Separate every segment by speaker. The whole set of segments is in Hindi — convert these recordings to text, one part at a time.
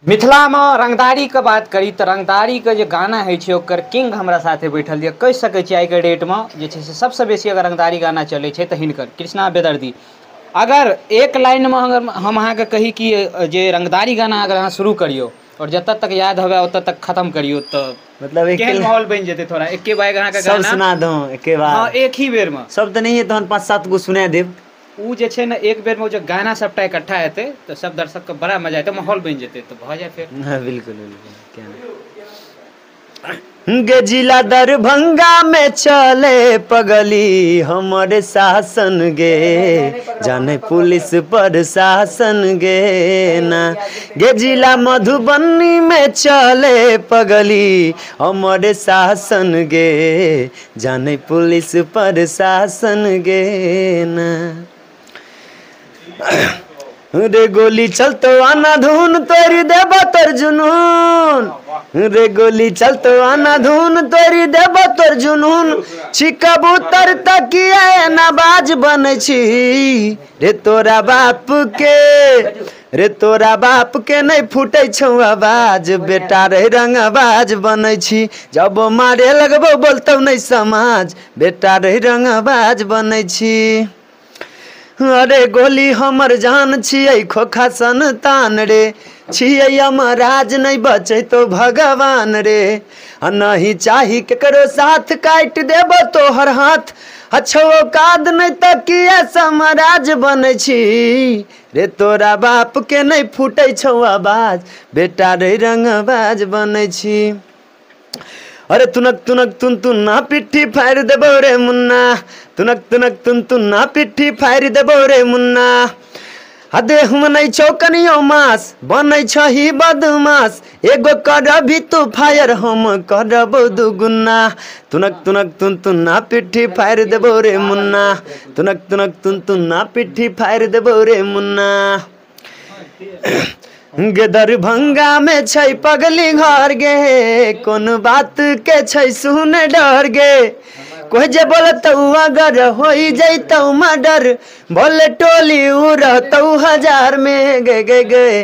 Speaker 1: मिथिला में रंगदारी के बात करी तो रंगदारी के जो गाना है ओकर किंग हमरा साथे बैठल है। कह सकै छी आई के डेट में जे छै से सबसे बेसी अगर रंगदारी गाना चले छै तो हिनकर कृष्णा बेदर्दी। अगर एक लाइन में अगर हम अहाँ के कही कि जे रंगदारी गाना अगर अहाँ शुरू करियो और जत तक याद होवे ओत तक खत्म करियो तो
Speaker 2: मतलब एक
Speaker 1: केहन माहौल बन जेते। थोड़ा एके बार अहाँ के
Speaker 2: सब
Speaker 1: गाना
Speaker 2: सुना दो एके बार।
Speaker 1: हां एक ही बेर में
Speaker 2: सब तो नहीं है तहन 5-7 गो सुना देब।
Speaker 1: उ जे छै ना एक बेर में जो गाना सबटा इकट्ठा हेते तो सब दर्शक के बड़ा मजा आते, माहौल बन जेते तो भ जाए फिर।
Speaker 2: हाँ बिल्कुल बिल्कुल क्या गे जिला दरभंगा में चले पगली हमारे शासन गे, जाने पुलिस पर शासन गे ना। गे जिला मधुबनी में चले पगली हमारे शासन गे, जाने पुलिस पर शासन गे ना। रे गोली चलतो आना धुन तोरी देबो तोर जुनून, रे गोली चलतो आना धुन तोरी देबो तोर जुनून। छी कबूतर तकिए नबाज बनै छी रे तोरा बाप के, रे तोरा बाप के नहीं फूटे छौ आवाज, बेटा रे रंगबाज बनै छी। जब मारे लगबो बोलतौ नहीं समाज, बेटा रे रंगबाज बनै छी। अरे गोली हमर जान छियै खोखा संतान रे, छियै यमराज नहीं बचे तो भगवान रे। नहीं चाही केकरो साथ काट देबो तोहर हाथ, अच्छो औकात नहीं तकिए समराज बनै छी रे तोरा बाप के नहीं फूटे छौ आवाज, बेटा रे रंगबाज बनै छी। अरे तुनक तुनक तुन तुन ना पिट्ठी फाड़ देबो रे मुन्ना, तुनक तुनक तुन तुन ना पिट्ठी फाड़ देबो रे मुन्ना। हदे हम नहीं चौकनियो मास बनै छही बदमाश, एगो करबी तू फायर हम करबो दुगुना। तुनक तुनक तुन तुन ना पिट्ठी फाड़ देबो रे मुन्ना, तुनक तुनक तुन तुन ना पिट्ठी फाड़ देबो रे मुन्ना। गे दरभंगा में छै पगली घर गे, कौन बात के छै सुन डर गे। कोई जे बोलतौ अगर हो जैतौ मर्डर, बोले टोली उ रहतौ 1000 में गे गे गे।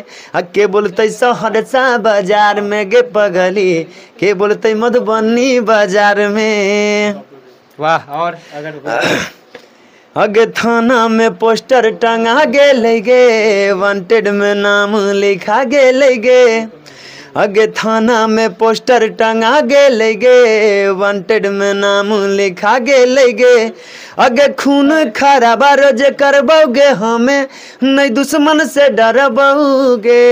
Speaker 2: के बोलते सहरसा बाजार में गे पगली, के बोलते मधुबनी बाजार में।
Speaker 1: वाह। और अगर
Speaker 2: अगे थाना में पोस्टर टंगा गेले गे, वांटेड में नाम लिखा गेले गे। अगे थाना में पोस्टर टंगा गेले गे, वांटेड में नाम लिखा गेले गे। अगे खून खराबा रोज करबोगे हमें, नहीं दुश्मन से डरबोगे।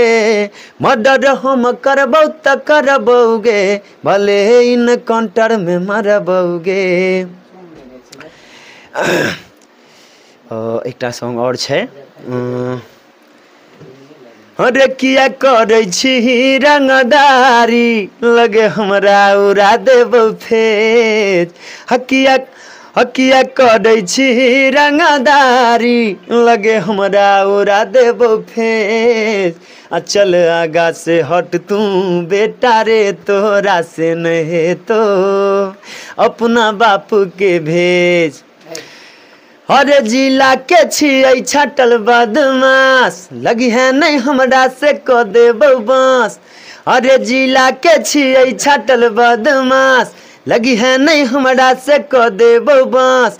Speaker 2: मर्डर हम करबो त करबोगे, भले इन काउंटर में मरबोगे। एकटा सॉन्ग और छै। अरे किया करे छी रंगदारी लगे हमरा उड़ा देबो फेज। हकिया करे छी रंगदारी लगे हमरा उड़ा देबो फेज। चल आगा से हट तू बेटा रे, तोरा से नहीं तो अपना बाप के भेज। अरे जिला के छियै छटल बदमाश, लगी है नहीं हमरा से क देबो बांस। अरे जिला के छियै छटल बदमाश, लगी है नहीं हमरा से क देबो बांस।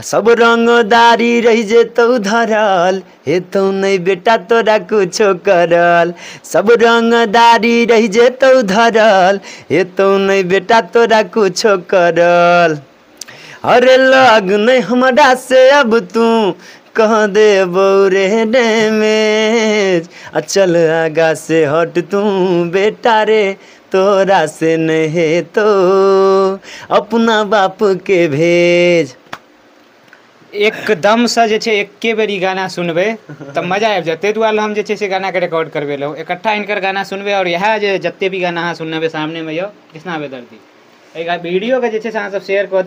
Speaker 2: सब रंगदारी रह जेतौ धरल, हेतौ नहीं बेटा तोरा कुछो करल। सब रंगदारी रह जेतौ धरल, हेतौ नहीं बेटा तोरा कुछो करल। अरे लग नहीं हमरा से अब तू कह देबो रे डैमेज। चल आगा से हट तू बेटा रे, तोरा से नहीं तो अपना बाप के भेज।
Speaker 1: एकदम से जे छै एके बेरी गाना सुनबे त मजा आबि जाए। ताहि दुआरे हम जे छै से गाना के रिकॉर्ड करबेलहुँ, इकट्ठा इनकर गाना सुनबे। और यह जे जते भी गाना अहाँ सुनबे सामने में यो कृष्णा बेदर्दी, वीडियो के जे छै से अहाँ सब शेयर कर